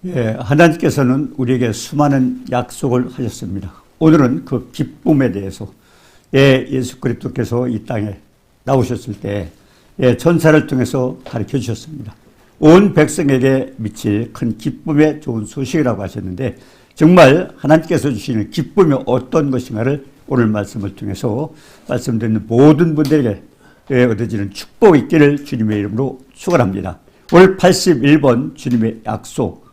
하나님께서는 우리에게 수많은 약속을 하셨습니다. 오늘은 그 기쁨에 대해서 예수 그리스도께서 이 땅에 나오셨을 때 천사를 통해서 가르쳐 주셨습니다. 온 백성에게 미칠 큰 기쁨의 좋은 소식이라고 하셨는데 정말 하나님께서 주시는 기쁨이 어떤 것인가를 오늘 말씀을 통해서 말씀드리는 모든 분들에게 얻어지는 축복이 있기를 주님의 이름으로 축원합니다. 오늘 81번 주님의 약속,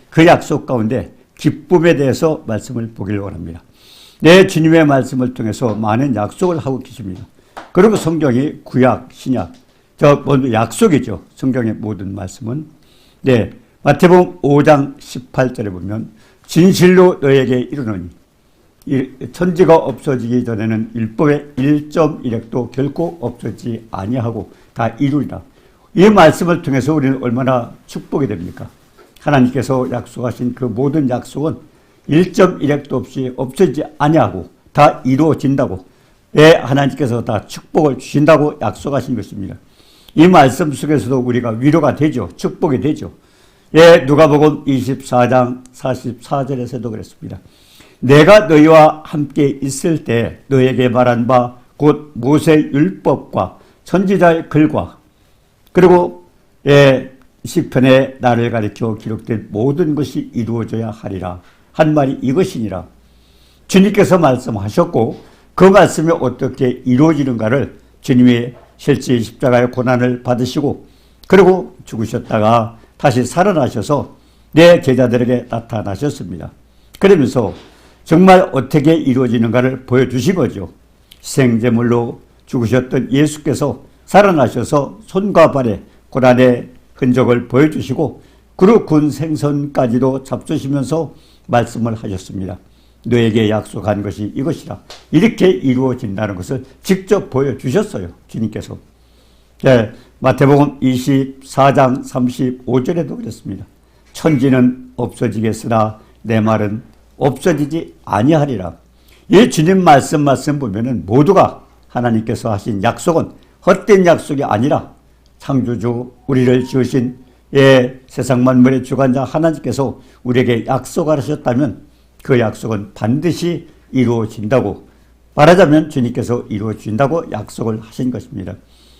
그 약속 가운데 기쁨에 대해서 말씀을 보기를 원합니다. 주님의 말씀을 통해서 많은 약속을 하고 계십니다. 그리고 성경이 구약, 신약, 모두 약속이죠. 성경의 모든 말씀은. 마태복음 5장 18절에 보면 진실로 너에게 이르노니 천지가 없어지기 전에는 율법의 1.1획도 결코 없어지지 아니하고 다 이루리라. 이 말씀을 통해서 우리는 얼마나 축복이 됩니까? 하나님께서 약속하신 그 모든 약속은 1.1획도 없이 없어지지 아니하고 다 이루어진다고, 하나님께서 다 축복을 주신다고 약속하신 것입니다. 이 말씀 속에서도 우리가 위로가 되죠. 축복이 되죠. 누가복음 24장 44절에서도 그랬습니다. 내가 너희와 함께 있을 때 너에게 말한 바 곧 모세의 율법과 선지자의 글과 그리고 시편에 나를 가리켜 기록된 모든 것이 이루어져야 하리라 한 말이 이것이니라. 주님께서 말씀하셨고 그 말씀이 어떻게 이루어지는가를 주님이 실제 십자가의 고난을 받으시고 그리고 죽으셨다가 다시 살아나셔서 내 제자들에게 나타나셨습니다. 그러면서 정말 어떻게 이루어지는가를 보여주신 거죠. 희생제물로 죽으셨던 예수께서 살아나셔서 손과 발에 고난의 흔적을 보여주시고 그리고 군 생선까지도 잡수시면서 말씀을 하셨습니다. 너에게 약속한 것이 이것이라. 이렇게 이루어진다는 것을 직접 보여주셨어요. 주님께서. 마태복음 24장 35절에도 그랬습니다. 천지는 없어지겠으나 내 말은 없어지지 아니하리라. 이 주님 말씀 보면은 모두가 하나님께서 하신 약속은 헛된 약속이 아니라 창조주 우리를 지으신 세상 만물의 주관자 하나님께서 우리에게 약속을 하셨다면 그 약속은 반드시 이루어진다고, 말하자면 주님께서 이루어진다고 약속을 하신 것입니다.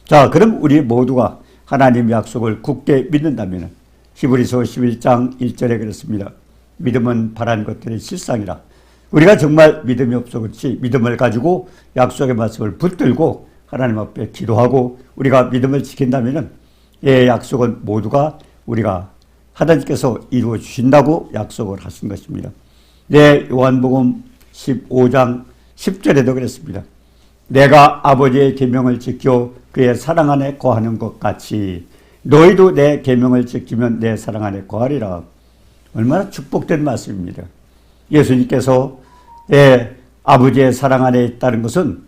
자, 그럼 우리 모두가 하나님의 약속을 굳게 믿는다면 히브리서 11장 1절에 그렇습니다. 믿음은 바란 것들의 실상이라. 우리가 정말 믿음이 없어 그렇지 믿음을 가지고 약속의 말씀을 붙들고 하나님 앞에 기도하고 우리가 믿음을 지킨다면 약속은 모두가 우리가 하나님께서 이루어 주신다고 약속을 하신 것입니다. 요한복음 15장 10절에도 그랬습니다. 내가 아버지의 계명을 지켜 그의 사랑 안에 거하는 것 같이 너희도 내 계명을 지키면 내 사랑 안에 거하리라. 얼마나 축복된 말씀입니다. 예수님께서 아버지의 사랑 안에 있다는 것은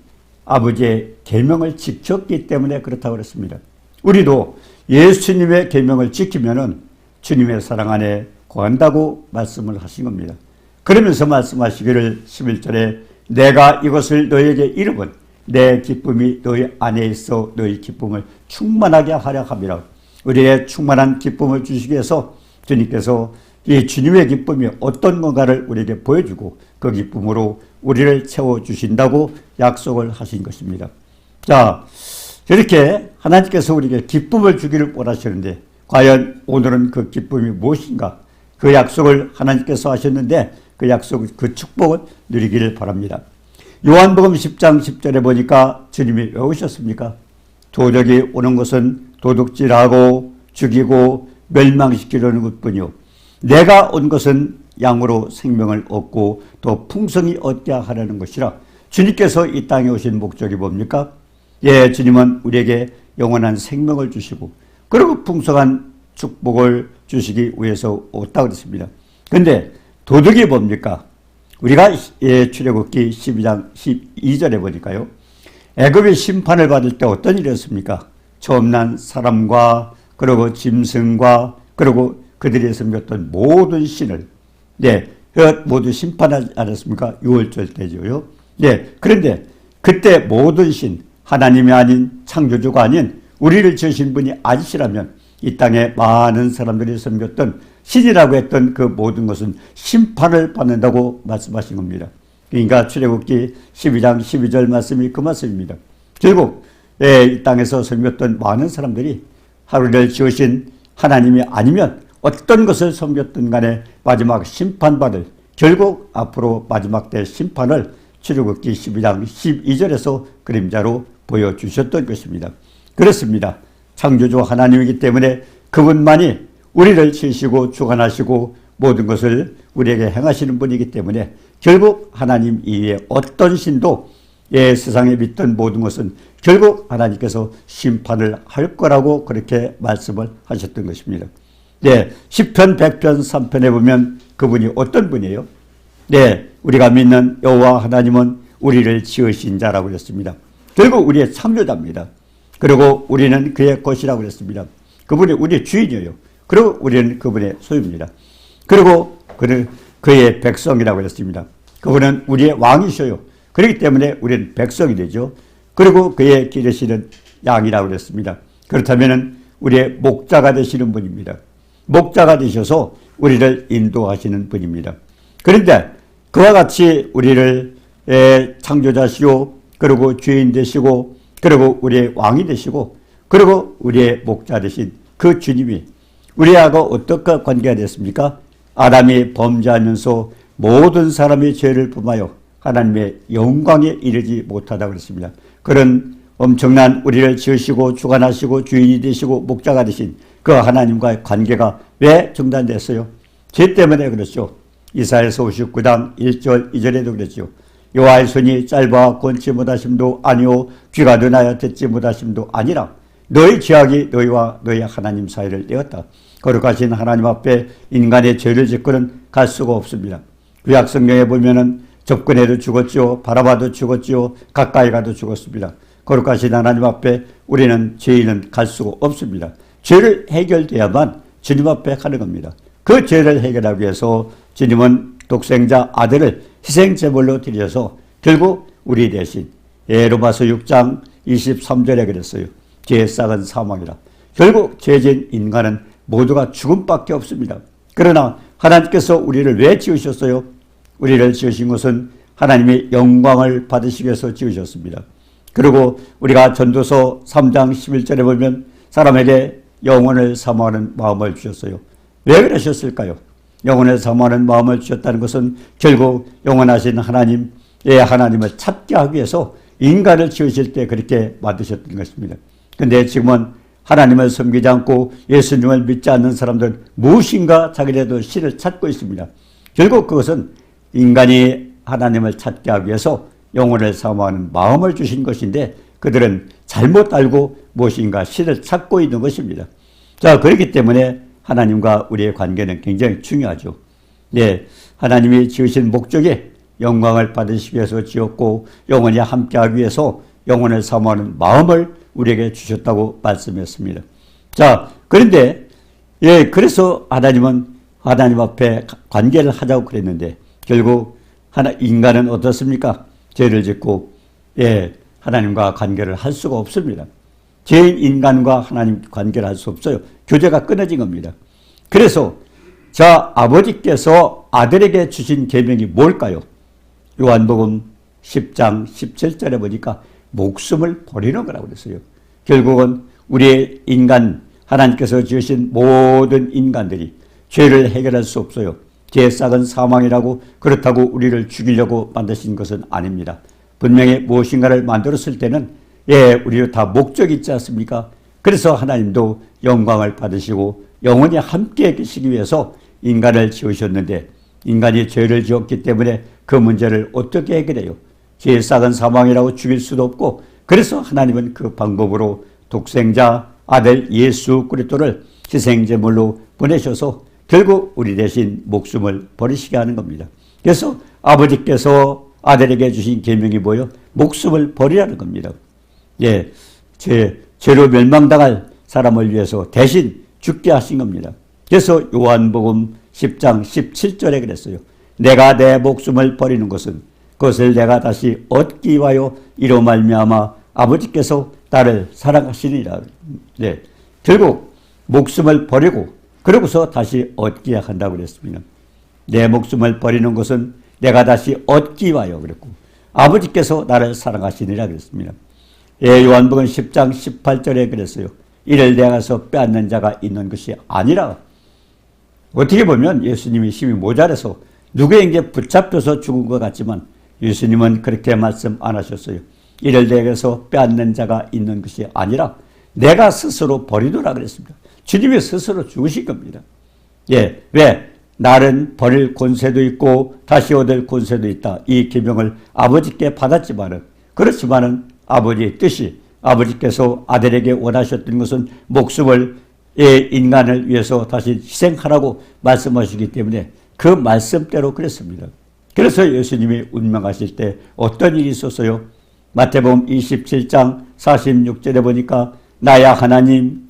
아버지의 계명을 지켰기 때문에 그렇다고 그랬습니다. 우리도 예수님의 계명을 지키면은 주님의 사랑 안에 거한다고 말씀을 하신 겁니다. 그러면서 말씀하시기를 11절에 내가 이것을 너희에게 이름은 내 기쁨이 너희 안에 있어 너희 기쁨을 충만하게 하려 함이라. 우리의 충만한 기쁨을 주시기 위해서 주님께서 이 주님의 기쁨이 어떤 건가를 우리에게 보여주고 그 기쁨으로 우리를 채워주신다고 약속을 하신 것입니다. 자, 이렇게 하나님께서 우리에게 기쁨을 주기를 원하시는데 과연 오늘은 그 기쁨이 무엇인가? 그 약속을 하나님께서 하셨는데 그 약속, 그 축복을 누리기를 바랍니다. 요한복음 10장 10절에 보니까 주님이 왜 오셨습니까? 도적이 오는 것은 도둑질하고 죽이고 멸망시키려는 것뿐이요 내가 온 것은 양으로 생명을 얻고 더 풍성히 얻게 하려는 것이라. 주님께서 이 땅에 오신 목적이 뭡니까? 주님은 우리에게 영원한 생명을 주시고 그리고 풍성한 축복을 주시기 위해서 왔다고 그랬습니다. 그런데 도둑이 뭡니까? 우리가 출애굽기 12장 12절에 보니까요. 애굽의 심판을 받을 때 어떤 일이었습니까? 처음 난 사람과 그리고 짐승과 그리고 그들이 섬겼던 모든 신을 모두 심판하지 않았습니까? 유월절 때죠. 그런데 그때 모든 신, 하나님이 아닌 창조주가 아닌 우리를 지으신 분이 아니시라면 이 땅에 많은 사람들이 섬겼던 신이라고 했던 그 모든 것은 심판을 받는다고 말씀하신 겁니다. 그러니까 출애굽기 12장 12절 말씀이 그 말씀입니다. 결국 이 땅에서 섬겼던 많은 사람들이 하루를 지으신 하나님이 아니면 어떤 것을 섬겼든 간에 마지막 심판받을, 결국 앞으로 마지막 때 심판을 출애굽기 12장 12절에서 그림자로 보여주셨던 것입니다. 그렇습니다. 창조주 하나님이기 때문에 그분만이 우리를 지으시고 주관하시고 모든 것을 우리에게 행하시는 분이기 때문에 결국 하나님 이외에 어떤 신도 세상에 믿던 모든 것은 결국 하나님께서 심판을 할 거라고 그렇게 말씀을 하셨던 것입니다. 네, 시편 100편 3편에 보면 그분이 어떤 분이에요? 네, 우리가 믿는 여호와 하나님은 우리를 지으신 자라고 그랬습니다. 결국 우리의 창조자입니다. 그리고 우리는 그의 것이라고 그랬습니다. 그분이 우리의 주인이에요. 그리고 우리는 그분의 소유입니다. 그리고 그는 그의 백성이라고 그랬습니다. 그분은 우리의 왕이셔요. 그렇기 때문에 우리는 백성이 되죠. 그리고 그의 기르시는 양이라고 그랬습니다. 그렇다면 우리의 목자가 되시는 분입니다. 목자가 되셔서 우리를 인도하시는 분입니다. 그런데 그와 같이 우리를 창조자시오, 그리고 주인 되시고, 그리고 우리의 왕이 되시고, 그리고 우리의 목자 되신 그 주님이 우리하고 어떻게 관계가 됐습니까? 아담이 범죄하면서 모든 사람이 죄를 범하여 하나님의 영광에 이르지 못하다고 그랬습니다. 그런 엄청난 우리를 지으시고 주관하시고 주인이 되시고 목자가 되신 그 하나님과의 관계가 왜 중단됐어요? 죄 때문에 그렇죠. 이사야서 59장 1절 2절에도 그랬죠. 여호와의 손이 짧아 권치 못하심도 아니오 귀가 눈하여 듣지 못하심도 아니라 너희 죄악이 너희와 너희 하나님 사이를 내었다. 거룩하신 하나님 앞에 인간의 죄를 짓고는 갈 수가 없습니다. 구약 성경에 보면은 접근해도 죽었지요, 바라봐도 죽었지요, 가까이 가도 죽었습니다. 거룩하신 하나님 앞에 우리는 죄인은 갈 수가 없습니다. 죄를 해결돼야만 주님 앞에 가는 겁니다. 그 죄를 해결하기 위해서 주님은 독생자 아들을 희생제물로 드려서 결국 우리 대신 로마서 6장 23절에 그랬어요. 죄의 싹은 사망이라. 결국 죄진 인간은 모두가 죽음밖에 없습니다. 그러나 하나님께서 우리를 왜 지으셨어요? 우리를 지으신 것은 하나님의 영광을 받으시기 위해서 지으셨습니다. 그리고 우리가 전도서 3장 11절에 보면 사람에게 영혼을 사모하는 마음을 주셨어요. 왜 그러셨을까요? 영혼을 사모하는 마음을 주셨다는 것은 결국 영원하신 하나님, 하나님을 찾게 하기 위해서 인간을 지으실 때 그렇게 만드셨던 것입니다. 그런데 지금은 하나님을 섬기지 않고 예수님을 믿지 않는 사람들은 무엇인가 자기네도 신을 찾고 있습니다. 결국 그것은 인간이 하나님을 찾게 하기 위해서 영혼을 사모하는 마음을 주신 것인데 그들은 잘못 알고 무엇인가 신을 찾고 있는 것입니다. 자, 그렇기 때문에 하나님과 우리의 관계는 굉장히 중요하죠. 네, 하나님이 지으신 목적이 영광을 받으시기 위해서 지었고 영원히 함께하기 위해서 영혼을 사모하는 마음을 우리에게 주셨다고 말씀했습니다. 자, 그런데 그래서 하나님은 하나님 앞에 관계를 하자고 그랬는데 결국 인간은 어떻습니까? 죄를 짓고 하나님과 관계를 할 수가 없습니다. 죄인 인간과 하나님 관계를 할 수 없어요. 교제가 끊어진 겁니다. 그래서 아버지께서 아들에게 주신 계명이 뭘까요? 요한복음 10장 17절에 보니까 목숨을 버리는 거라고 그랬어요. 결국은 우리의 인간, 하나님께서 지으신 모든 인간들이 죄를 해결할 수 없어요. 죄의 싹은 사망이라고, 그렇다고 우리를 죽이려고 만드신 것은 아닙니다. 분명히 무엇인가를 만들었을 때는 우리도 다 목적이 있지 않습니까? 그래서 하나님도 영광을 받으시고 영원히 함께 계시기 위해서 인간을 지으셨는데 인간이 죄를 지었기 때문에 그 문제를 어떻게 해결해요? 죄의 싹은 사망이라고 죽일 수도 없고 그래서 하나님은 그 방법으로 독생자 아들 예수 그리스도를 희생제물로 보내셔서 결국 우리 대신 목숨을 버리시게 하는 겁니다. 그래서 아버지께서 아들에게 주신 계명이 뭐예요? 목숨을 버리라는 겁니다. 죄로 멸망당할 사람을 위해서 대신 죽게 하신 겁니다. 그래서 요한복음 10장 17절에 그랬어요. 내가 내 목숨을 버리는 것은 그것을 내가 다시 얻기 위하여 이로 말미암아 아버지께서 나를 사랑하시니라. 결국 목숨을 버리고 그러고서 다시 얻기야 한다고 그랬습니다. 내 목숨을 버리는 것은 내가 다시 얻기 위하여 그랬고 아버지께서 나를 사랑하시니라 그랬습니다. 요한복음 10장 18절에 그랬어요. 이를 내가서 빼앗는 자가 있는 것이 아니라. 어떻게 보면 예수님이 힘이 모자라서 누구에게 붙잡혀서 죽은 것 같지만 예수님은 그렇게 말씀 안 하셨어요. 이를 내게서 빼앗는 자가 있는 것이 아니라 내가 스스로 버리노라 그랬습니다. 주님이 스스로 죽으신 겁니다. 왜? 나는 버릴 권세도 있고 다시 얻을 권세도 있다. 이 계명을 아버지께 받았지만은, 그렇지만은 아버지의 뜻이, 아버지께서 아들에게 원하셨던 것은 목숨을 인간을 위해서 다시 희생하라고 말씀하시기 때문에 그 말씀대로 그랬습니다. 그래서 예수님이 운명하실 때 어떤 일이 있었어요? 마태복음 27장 46절에 보니까 나야 하나님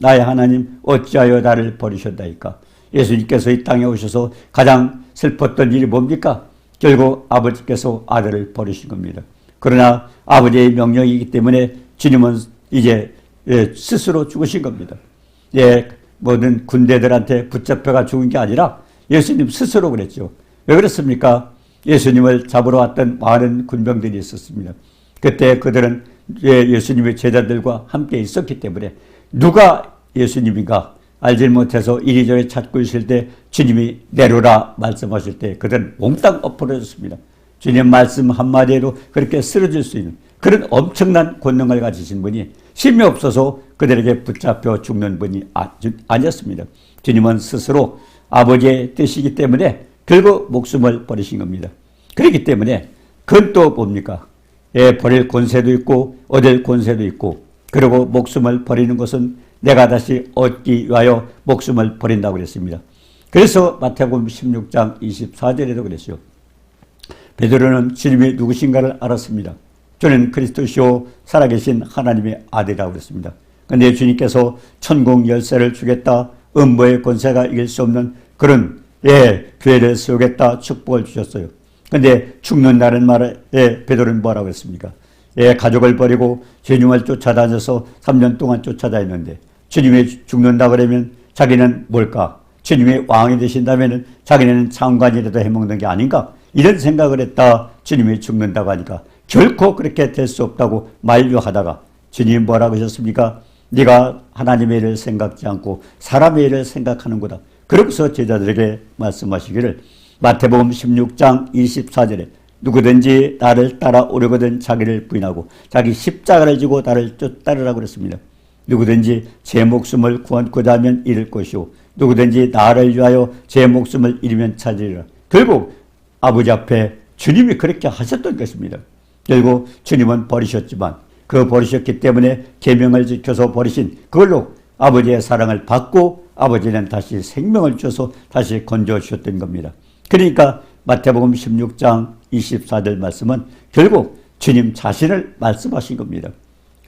어찌하여 나를 버리셨다니까. 예수님께서 이 땅에 오셔서 가장 슬펐던 일이 뭡니까? 결국 아버지께서 아들을 버리신 겁니다. 그러나 아버지의 명령이기 때문에 주님은 이제 스스로 죽으신 겁니다. 모든 군대들한테 붙잡혀가 죽은 게 아니라 예수님 스스로 그랬죠. 왜 그렇습니까? 예수님을 잡으러 왔던 많은 군병들이 있었습니다. 그때 그들은 예수님의 제자들과 함께 있었기 때문에 누가 예수님인가 알지 못해서 이리저리 찾고 있을 때 주님이 내려라 말씀하실 때 그들은 몽땅 엎어졌습니다. 주님 말씀 한마디로 그렇게 쓰러질 수 있는 그런 엄청난 권능을 가지신 분이 힘이 없어서 그들에게 붙잡혀 죽는 분이 아니었습니다. 주님은 스스로 아버지의 뜻이기 때문에 결국 목숨을 버리신 겁니다. 그렇기 때문에 그건 또 뭡니까? 버릴 권세도 있고 얻을 권세도 있고, 그리고 목숨을 버리는 것은 내가 다시 얻기 위하여 목숨을 버린다고 그랬습니다. 그래서 마태복음 16장 24절에도 그랬죠. 베드로는 주님이 누구신가를 알았습니다. 저는 그리스도시요 살아계신 하나님의 아들이라고 그랬습니다. 그런데 주님께서 천국 열쇠를 주겠다, 음부의 권세가 이길 수 없는 그런 교회를 세우겠다 축복을 주셨어요. 그런데 죽는 날은 말에 베드로는 뭐라고 했습니까? 가족을 버리고 주님을 쫓아다녀서 3년 동안 쫓아다녔는데 주님이 죽는다 그러면 자기는 뭘까? 주님이 왕이 되신다면 자기는 장관이라도 해먹는 게 아닌가? 이런 생각을 했다. 주님이 죽는다고 하니까 결코 그렇게 될 수 없다고 만류하다가 주님이 뭐라고 하셨습니까? 네가 하나님의 일을 생각지 않고 사람의 일을 생각하는구나. 그러고서 제자들에게 말씀하시기를 마태복음 16장 24절에 누구든지 나를 따라오려거든 자기를 부인하고 자기 십자가를 지고 나를 따르라고 그랬습니다. 누구든지 제 목숨을 구원코자 하면 잃을 것이요 누구든지 나를 위하여 제 목숨을 잃으면 찾으리라. 결국 아버지 앞에 주님이 그렇게 하셨던 것입니다. 결국 주님은 버리셨지만 그 버리셨기 때문에 계명을 지켜서 버리신 그걸로 아버지의 사랑을 받고 아버지는 다시 생명을 주셔서 다시 건져주셨던 겁니다. 그러니까 마태복음 16장 24절 말씀은 결국 주님 자신을 말씀하신 겁니다.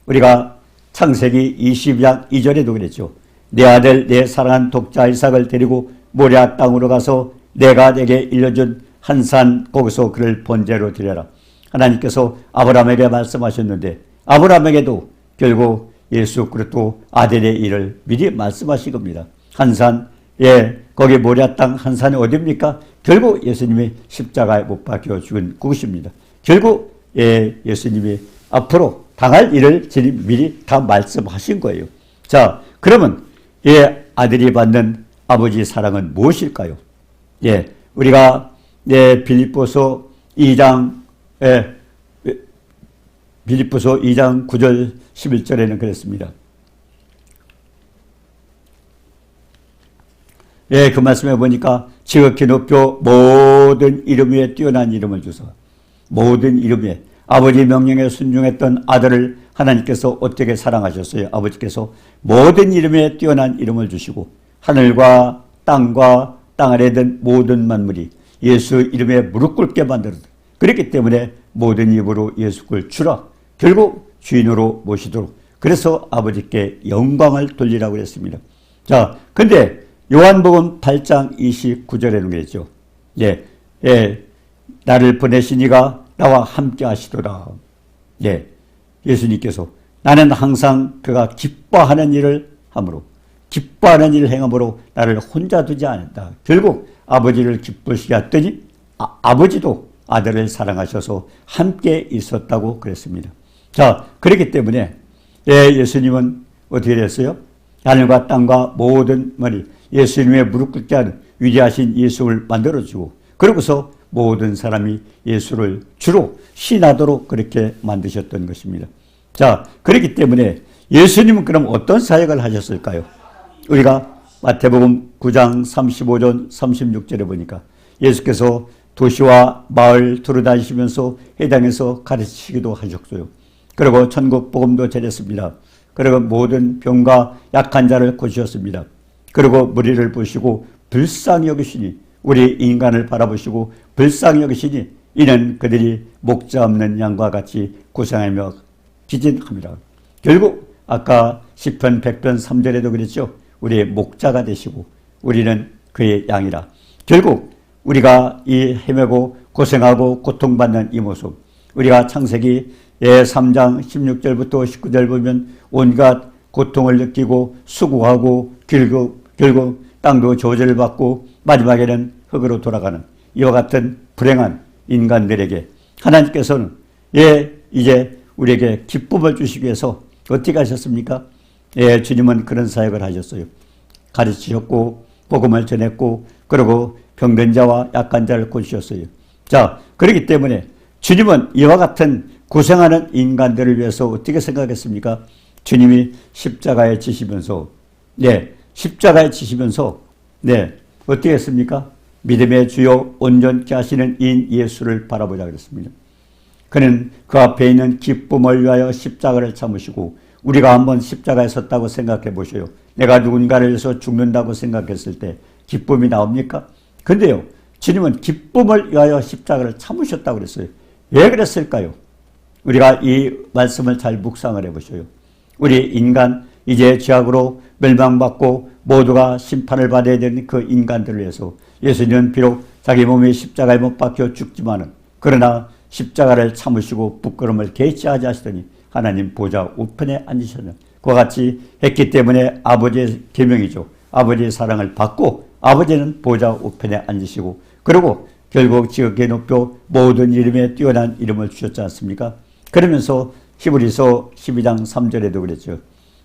우리가 창세기 20장 2절에도 그랬죠. 내 아들 내 사랑한 독자 이삭을 데리고 모리아 땅으로 가서 내가 내게 일러준 한 산 거기서 그를 번제로 드려라. 하나님께서 아브라함에게 말씀하셨는데 아브라함에게도 결국 예수 그리스도 아들의 일을 미리 말씀하신 겁니다. 한 산, 거기 모리아 땅 한 산이 어디입니까? 결국 예수님이 십자가에 못 박혀 죽은 그곳입니다. 결국 예수님이 앞으로 당할 일을 미리 다 말씀하신 거예요. 자, 그러면 아들이 받는 아버지의 사랑은 무엇일까요? 우리가 빌립보서 2장 9절 11절에는 그랬습니다. 그 말씀에 보니까 지극히 높여 모든 이름 위에 뛰어난 이름을 주소. 모든 이름 위에 아버지 명령에 순종했던 아들을 하나님께서 어떻게 사랑하셨어요? 아버지께서 모든 이름에 뛰어난 이름을 주시고 하늘과 땅 아래에 든 모든 만물이 예수 이름에 무릎 꿇게 만들었다. 그렇기 때문에 모든 입으로 예수를 주라. 결국 주인으로 모시도록. 그래서 아버지께 영광을 돌리라고 했습니다. 자, 근데 요한복음 8장 29절에는 그랬죠. 나를 보내신 이가 나와 함께 하시도다. 예수님께서 나는 항상 그가 기뻐하는 일을 함으로 기뻐하는 일을 행함으로 나를 혼자 두지 않았다. 결국 아버지를 기쁘시게 했더니 아버지도 아들을 사랑하셔서 함께 있었다고 그랬습니다. 자, 그렇기 때문에 예수님은 어떻게 됐어요? 하늘과 땅과 모든 예수님의 무릎 꿇게 하는 위대하신 예수를 만들어주고, 그러고서 모든 사람이 예수를 주로 신하도록 그렇게 만드셨던 것입니다. 자, 그렇기 때문에 예수님은 그럼 어떤 사역을 하셨을까요? 우리가 마태복음 9장 35절 36절에 보니까 예수께서 도시와 마을 두루다니시면서 회당에서 가르치기도 하셨어요. 그리고 천국 복음도 전했습니다. 그리고 모든 병과 약한 자를 고치셨습니다. 그리고 무리를 보시고 불쌍히 여기시니, 우리 인간을 바라보시고 불쌍히 여기시니 이는 그들이 목자 없는 양과 같이 고생하며 기진합니다. 결국 아까 시편 100편 3절에도 그랬죠. 우리의 목자가 되시고 우리는 그의 양이라. 결국 우리가 이 헤매고 고생하고 고통받는 이 모습, 우리가 창세기 3장 16절부터 19절 보면 온갖 고통을 느끼고 수고하고 결국 땅도 저주를 받고 마지막에는 흙으로 돌아가는 이와 같은 불행한 인간들에게 하나님께서는 이제 우리에게 기쁨을 주시기 위해서 어떻게 하셨습니까? 주님은 그런 사역을 하셨어요. 가르치셨고 복음을 전했고 그리고 병든 자와 약한 자를 고치셨어요. 자, 그렇기 때문에 주님은 이와 같은 고생하는 인간들을 위해서 어떻게 생각했습니까? 주님이 십자가에 지시면서 어떻게 했습니까? 믿음의 주요 온전케 하시는 인 예수를 바라보자 그랬습니다. 그는 그 앞에 있는 기쁨을 위하여 십자가를 참으시고, 우리가 한번 십자가에 섰다고 생각해 보셔요. 내가 누군가를 위해서 죽는다고 생각했을 때 기쁨이 나옵니까? 근데요, 주님은 기쁨을 위하여 십자가를 참으셨다고 그랬어요. 왜 그랬을까요? 우리가 이 말씀을 잘 묵상을 해보셔요. 우리 인간 이제 죄악으로 멸망받고 모두가 심판을 받아야 되는 그 인간들을 위해서 예수님은 비록 자기 몸이 십자가에 못 박혀 죽지만은, 그러나 십자가를 참으시고 부끄러움을 개의치하지 하시더니 하나님 보좌 우편에 앉으셨는 그와 같이 했기 때문에 아버지의 계명이죠. 아버지의 사랑을 받고 아버지는 보좌 우편에 앉으시고, 그리고 결국 지극히 높여 모든 이름에 뛰어난 이름을 주셨지 않습니까? 그러면서 히브리서 12장 3절에도 그랬죠.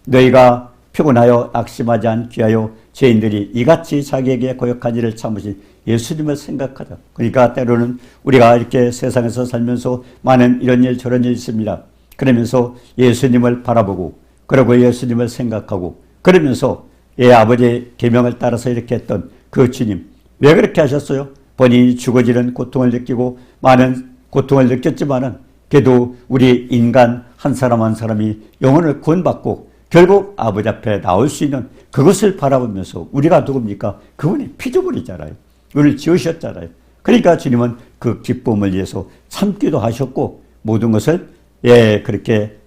너희가 피곤하여 낙심하지 않기 위하여 죄인들이 이같이 자기에게 고역한 일을 참으신 예수님을 생각하자. 그러니까 때로는 우리가 이렇게 세상에서 살면서 많은 이런 일 저런 일 있습니다. 그러면서 예수님을 바라보고 그리고 예수님을 생각하고 그러면서 아버지의 계명을 따라서 이렇게 했던 그 주님, 왜 그렇게 하셨어요? 본인이 죽어지는 고통을 느끼고 많은 고통을 느꼈지만은 그래도 우리 인간 한 사람 한 사람이 영혼을 구원받고 결국 아버지 앞에 나올 수 있는 그것을 바라보면서 우리가 누굽니까? 그분이 피조물이잖아요. 우리를 지으셨잖아요. 그러니까 주님은 그 기쁨을 위해서 참기도 하셨고 모든 것을 그렇게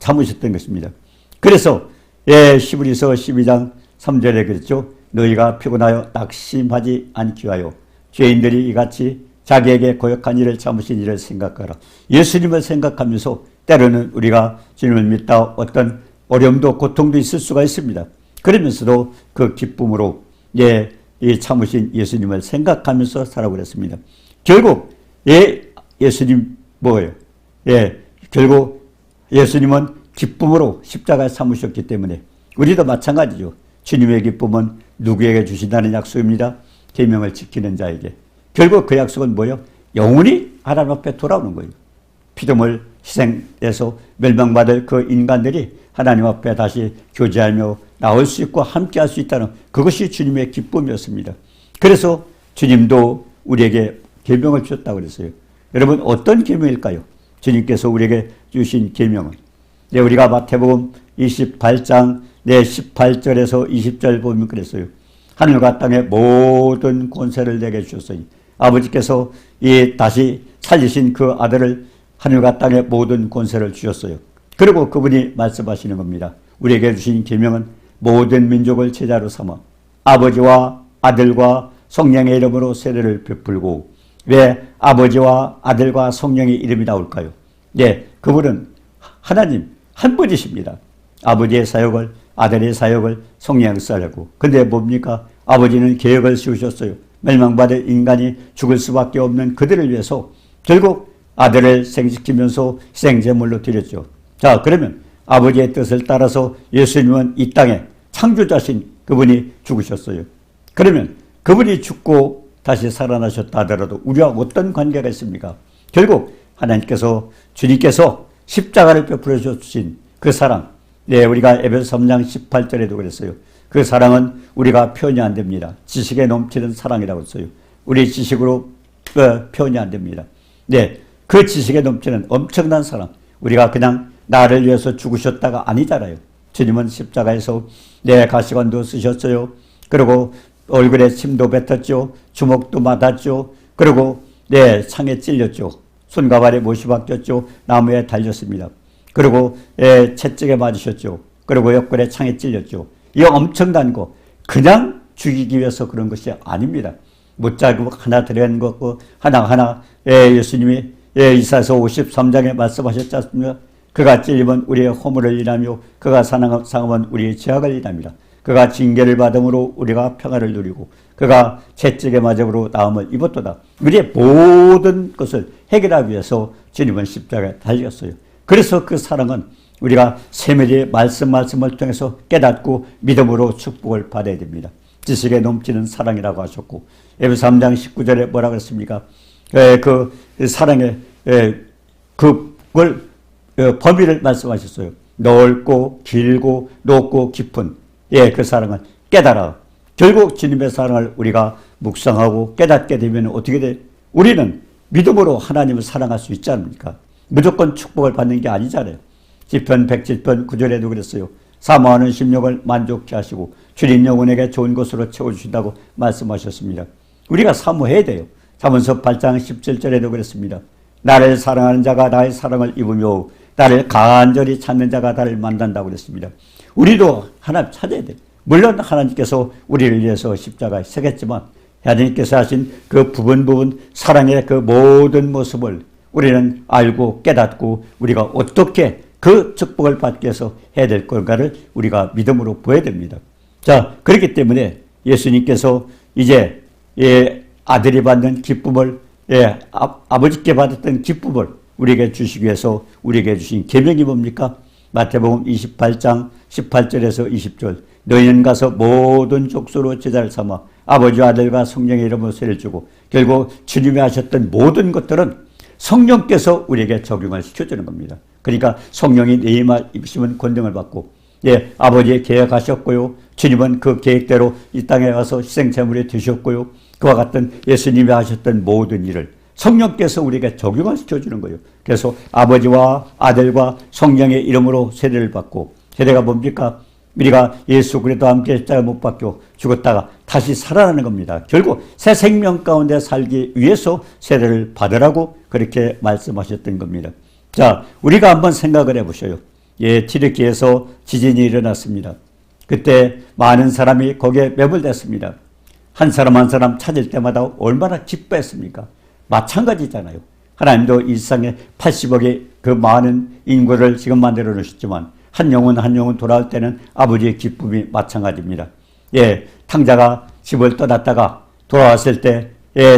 참으셨던 것입니다. 그래서 히브리서 12장 3절에 그랬죠. 너희가 피곤하여 낙심하지 않기 위하여 죄인들이 이같이 자기에게 고역한 일을 참으신 일을 생각하라. 예수님을 생각하면서 때로는 우리가 주님을 믿다 어떤 어려움도 고통도 있을 수가 있습니다. 그러면서도 그 기쁨으로 이 참으신 예수님을 생각하면서 살아오고 그랬습니다. 결국 예수님 뭐예요? 결국 예수님은 기쁨으로 십자가에 참으셨기 때문에 우리도 마찬가지죠. 주님의 기쁨은 누구에게 주신다는 약속입니다. 계명을 지키는 자에게. 결국 그 약속은 뭐예요? 영원히 하나님 앞에 돌아오는 거예요. 피조물 희생해서 멸망받을 그 인간들이 하나님 앞에 다시 교제하며 나올 수 있고 함께 할 수 있다는 그것이 주님의 기쁨이었습니다. 그래서 주님도 우리에게 계명을 주셨다고 그랬어요. 여러분 어떤 계명일까요? 주님께서 우리에게 주신 계명은 우리가 마태복음 28장 18절에서 20절 보면 그랬어요. 하늘과 땅의 모든 권세를 내게 주셨으니 아버지께서 다시 살리신 그 아들을 하늘과 땅의 모든 권세를 주셨어요. 그리고 그분이 말씀하시는 겁니다. 우리에게 주신 계명은 모든 민족을 제자로 삼아 아버지와 아들과 성령의 이름으로 세례를 베풀고. 왜 아버지와 아들과 성령의 이름이 나올까요? 그분은 하나님 한 분이십니다. 아버지의 사역을 아들의 사역을 성행하려고. 근데 뭡니까? 아버지는 계획을 세우셨어요. 멸망받을 인간이 죽을 수밖에 없는 그들을 위해서 결국 아들을 생식시키면서 희생제물로 드렸죠. 자, 그러면 아버지의 뜻을 따라서 예수님은 이 땅에 창조자신 그분이 죽으셨어요. 그러면 그분이 죽고 다시 살아나셨다 하더라도 우리와 어떤 관계가 있습니까? 결국 하나님께서, 주님께서 십자가를 베풀어 주신 그 사랑, 우리가 에베소 3장 18절에도 그랬어요. 그 사랑은 우리가 표현이 안 됩니다. 지식에 넘치는 사랑이라고 했어요. 우리 지식으로 표현이 안 됩니다. 그 지식에 넘치는 엄청난 사랑. 우리가 그냥 나를 위해서 죽으셨다가 아니잖아요. 주님은 십자가에서 가시관도 쓰셨어요. 그리고 얼굴에 침도 뱉었죠. 주먹도 맞았죠. 그리고 창에 찔렸죠. 손과 발에 못이 박혔죠. 나무에 달렸습니다. 그리고 채찍에 맞으셨죠. 그리고 옆구리에 창에 찔렸죠. 이 엄청난 거 그냥 죽이기 위해서 그런 것이 아닙니다. 못자국 하나 들어간 것고 하나하나 예수님이 이사야서 53장에 말씀하셨지 않습니까? 그가 찔림은 우리의 허물을 인하며 그가 상함은 우리의 죄악을 인합니다. 그가 징계를 받음으로 우리가 평화를 누리고 그가 채찍에 맞음으로 나음을 입었도다. 우리의 모든 것을 해결하기 위해서 주님은 십자가에 달렸어요. 그래서 그 사랑은 우리가 세밀히 말씀을 통해서 깨닫고 믿음으로 축복을 받아야 됩니다. 지식에 넘치는 사랑이라고 하셨고 에베소 3장 19절에 뭐라고 했습니까? 그 사랑의 그걸 범위를 말씀하셨어요. 넓고 길고 높고 깊은 그 사랑을 깨달아. 결국 주님의 사랑을 우리가 묵상하고 깨닫게 되면 어떻게 돼? 우리는 믿음으로 하나님을 사랑할 수 있지 않습니까? 무조건 축복을 받는 게 아니잖아요. 시편 107편 9절에도 그랬어요. 사모하는 심령을 만족케 하시고 주님 영혼에게 좋은 것으로 채워주신다고 말씀하셨습니다. 우리가 사모해야 돼요. 잠언서 8장 17절에도 그랬습니다. 나를 사랑하는 자가 나의 사랑을 입으며 나를 간절히 찾는 자가 나를 만난다고 그랬습니다. 우리도 하나님 찾아야 돼요. 물론 하나님께서 우리를 위해서 십자가에 새겼지만 하나님께서 하신 그 부분 사랑의 그 모든 모습을 우리는 알고 깨닫고 우리가 어떻게 그 축복을 받기 위해서 해야 될 건가를 우리가 믿음으로 보여야 됩니다. 자, 그렇기 때문에 예수님께서 이제 아들이 받는 기쁨을 아버지께 받았던 기쁨을 우리에게 주시기 위해서 우리에게 주신 계명이 뭡니까? 마태복음 28장 18절에서 20절 너희는 가서 모든 족속으로 제자를 삼아 아버지와 아들과 성령의 이름으로 세를 주고 결국 주님이 하셨던 모든 것들은 성령께서 우리에게 적용을 시켜주는 겁니다. 그러니까 성령이 내 힘을 입으시면 권능을 받고 아버지의 계획하셨고요. 주님은 그 계획대로 이 땅에 와서 희생제물이 되셨고요. 그와 같은 예수님이 하셨던 모든 일을 성령께서 우리에게 적용을 시켜주는 거예요. 그래서 아버지와 아들과 성령의 이름으로 세례를 받고 세례가 뭡니까? 우리가 예수 그리스도와 함께 십자가에 못 박혀 죽었다가 다시 살아나는 겁니다. 결국 새 생명 가운데 살기 위해서 세례를 받으라고 그렇게 말씀하셨던 겁니다. 자, 우리가 한번 생각을 해보셔요. 튀르키에서 지진이 일어났습니다. 그때 많은 사람이 거기에 매몰됐습니다. 한 사람 한 사람 찾을 때마다 얼마나 기뻐했습니까? 마찬가지잖아요. 하나님도 일상에 80억의 그 많은 인구를 지금 만들어 놓으셨지만 한 영혼 한 영혼 돌아올 때는 아버지의 기쁨이 마찬가지입니다. 탕자가 집을 떠났다가 돌아왔을 때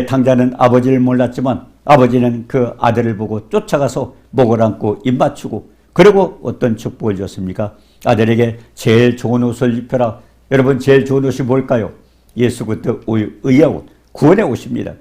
탕자는 아버지를 몰랐지만 아버지는 그 아들을 보고 쫓아가서 목을 안고 입 맞추고 그리고 어떤 축복을 줬습니까? 아들에게 제일 좋은 옷을 입혀라. 여러분 제일 좋은 옷이 뭘까요? 예수 그리스도 의의 옷, 구원의 옷입니다.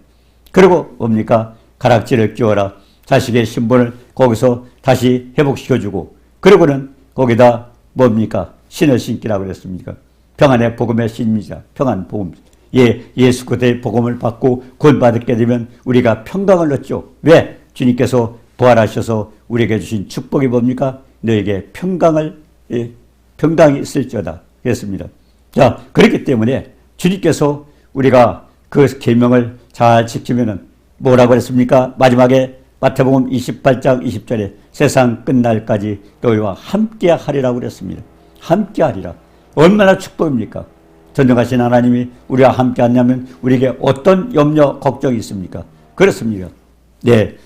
그리고 뭡니까? 가락지를 끼워라. 자식의 신분을 거기서 다시 회복시켜주고 그리고는 거기다 뭡니까? 신을 신기라고 그랬습니까? 평안의 복음의 신입니다. 평안 복음. 예수 그리스도의 복음을 받고 구원받게 되면 우리가 평강을 얻죠. 왜? 주님께서 부활하셔서 우리에게 주신 축복이 뭡니까? 너에게 평강이 있을지어다. 그랬습니다. 자, 그렇기 때문에 주님께서 우리가 그 계명을 잘 지키면은 뭐라고 했습니까? 마지막에 마태복음 28장 20절에 세상 끝날까지 너희와 함께 하리라고 그랬습니다. 함께 하리라. 얼마나 축복입니까? 전능하신 하나님이 우리와 함께 하냐면 우리에게 어떤 염려, 걱정이 있습니까? 그렇습니다.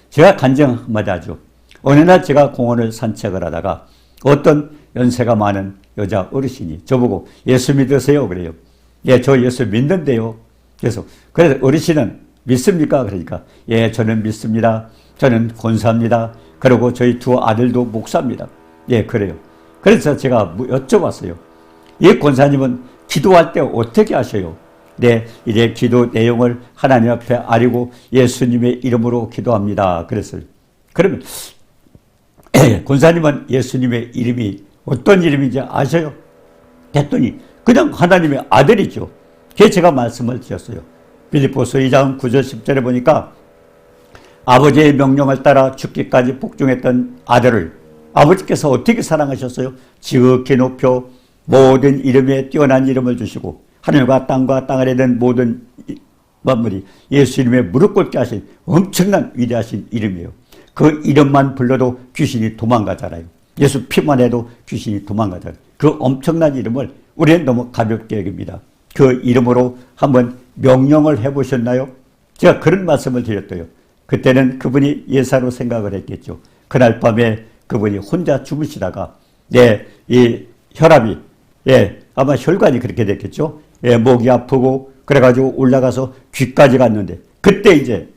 제가 간증 한마디 하죠. 어느 날 제가 공원을 산책을 하다가 어떤 연세가 많은 여자 어르신이 저보고 예수 믿으세요? 그래요. 예, 저 예수 믿는데요. 그래서 어르신은 믿습니까? 그러니까 예, 저는 믿습니다. 저는 권사입니다. 그리고 저희 두 아들도 목사입니다. 예, 그래요. 그래서 제가 여쭤봤어요. 이 권사님은 기도할 때 어떻게 하셔요? 네, 이제 기도 내용을 하나님 앞에 아리고 예수님의 이름으로 기도합니다. 그랬어요. 그러면 권사님은 예수님의 이름이 어떤 이름인지 아셔요? 했더니 그냥 하나님의 아들이죠. 그게 제가 말씀을 드렸어요. 빌립보서 2장 9절 10절에 보니까 아버지의 명령을 따라 죽기까지 복종했던 아들을 아버지께서 어떻게 사랑하셨어요? 지극히 높여 모든 이름에 뛰어난 이름을 주시고 하늘과 땅과 땅 아래 있는 모든 만물이 예수 이름에 무릎 꿇게 하신 엄청난 위대하신 이름이에요. 그 이름만 불러도 귀신이 도망가잖아요. 예수 피만 해도 귀신이 도망가잖아요. 그 엄청난 이름을 우리는 너무 가볍게 여깁니다. 그 이름으로 한번 명령을 해보셨나요? 제가 그런 말씀을 드렸어요. 그때는 그분이 예사로 생각을 했겠죠. 그날 밤에 그분이 혼자 주무시다가 이 혈압이 아마 혈관이 그렇게 됐겠죠. 목이 아프고 그래가지고 올라가서 귀까지 갔는데 그때 이제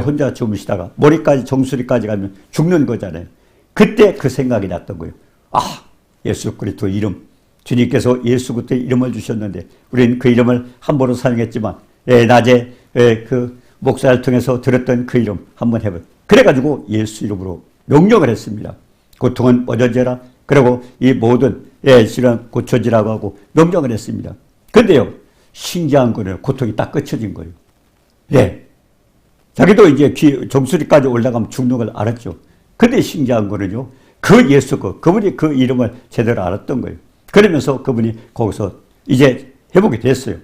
혼자 주무시다가 머리까지 정수리까지 가면 죽는 거잖아요. 그때 그 생각이 났던 거예요. 아, 예수 그리스도 이름, 주님께서 예수 그리스도 이름을 주셨는데 우리는 그 이름을 함부로 사용했지만 낮에 그 목사를 통해서 들었던 그 이름 한번 해봐요. 그래가지고 예수 이름으로 명령을 했습니다. 고통은 멎어져라. 그리고 이 모든 질환 고쳐지라고 하고 명령을 했습니다. 근데요, 신기한 거는 고통이 딱 끝쳐진 거예요. 자기도 이제 정수리까지 올라가면 죽는 걸 알았죠. 근데 신기한 거는요, 그 예수, 그분이 그 이름을 제대로 알았던 거예요. 그러면서 그분이 거기서 이제 회복이 됐어요.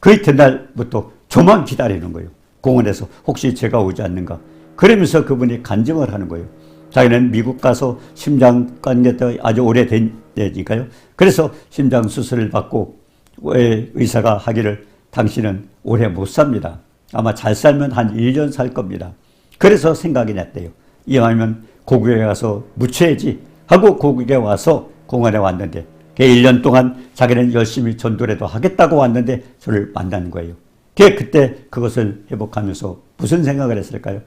그 이튿날부터 저만 기다리는 거예요. 공원에서 혹시 제가 오지 않는가. 그러면서 그분이 간증을 하는 거예요. 자기는 미국 가서 심장관계가 아주 오래되니까요. 그래서 심장 수술을 받고 의사가 하기를 당신은 오래 못 삽니다. 아마 잘 살면 한 1년 살 겁니다. 그래서 생각이 났대요. 이왕이면 고국에 가서 묻혀야지 하고 고국에 와서 공원에 왔는데 1년 동안 자기는 열심히 전도라도 하겠다고 왔는데 저를 만난 거예요. 그때 그것을 회복하면서 무슨 생각을 했을까요?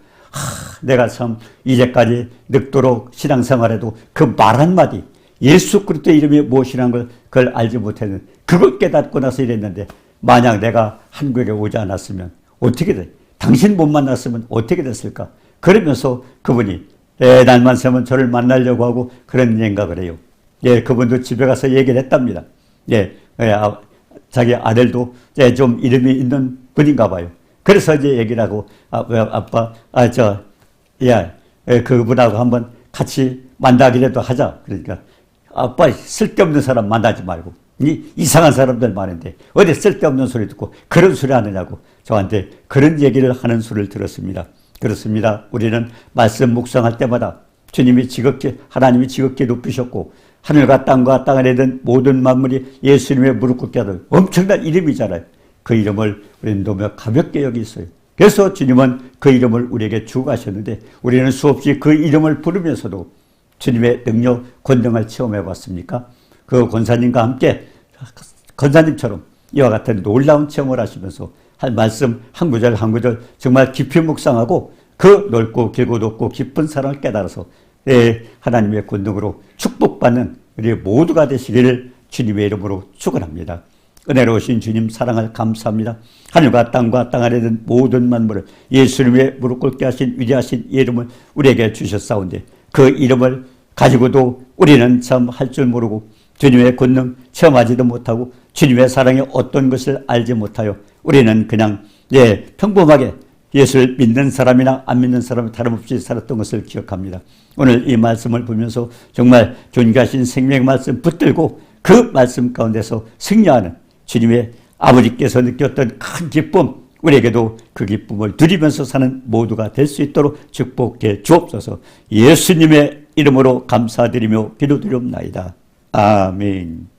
내가 참 이제까지 늙도록 신앙생활에도 그 말 한마디 예수 그리스도 이름이 무엇이라는 그걸 알지 못했는데 그걸 깨닫고 나서 이랬는데 만약 내가 한국에 오지 않았으면 어떻게 돼? 당신 못 만났으면 어떻게 됐을까? 그러면서 그분이 날만 새면 저를 만나려고 하고 그런 생각을 해요. 그분도 집에 가서 얘기를 했답니다. 자기 아들도 좀 이름이 있는 분인가 봐요. 그래서 이제 얘기를 하고, 아빠, 그분하고 한번 같이 만나기라도 하자. 그러니까, 아빠, 쓸데없는 사람 만나지 말고, 이상한 사람들 많은데, 어디 쓸데없는 소리 듣고 그런 소리 하느냐고 저한테 그런 얘기를 하는 소리를 들었습니다. 그렇습니다. 우리는 말씀 묵상할 때마다 주님이 하나님이 지극히 높이셨고, 하늘과 땅과 땅 아래 있는 모든 만물이 예수님의 무릎 꿇게 하는 엄청난 이름이잖아요. 그 이름을 우리는 너무 가볍게 여기 있어요. 그래서 주님은 그 이름을 우리에게 주고 가셨는데 우리는 수없이 그 이름을 부르면서도 주님의 능력, 권능을 체험해 봤습니까? 그 권사님과 함께 권사님처럼 이와 같은 놀라운 체험을 하시면서 한 말씀 한 구절 한 구절 정말 깊이 묵상하고 그 넓고 길고 높고 깊은 사랑을 깨달아서 하나님의 권능으로 축복받는 우리 모두가 되시기를 주님의 이름으로 축원합니다. 은혜로우신 주님 사랑을 감사합니다. 하늘과 땅과 땅 아래 있는 모든 만물을 예수님의 무릎 꿇게 하신 위대하신 이름을 우리에게 주셨사온데 그 이름을 가지고도 우리는 참 할 줄 모르고 주님의 권능 체험하지도 못하고 주님의 사랑이 어떤 것을 알지 못하여 우리는 그냥 평범하게 예수를 믿는 사람이나 안 믿는 사람이 다름없이 살았던 것을 기억합니다. 오늘 이 말씀을 보면서 정말 존귀하신 생명의 말씀 붙들고 그 말씀 가운데서 승리하는 주님의 아버지께서 느꼈던 큰 기쁨, 우리에게도 그 기쁨을 누리면서 사는 모두가 될 수 있도록 축복해 주옵소서. 예수님의 이름으로 감사드리며 기도드리옵나이다. 아멘.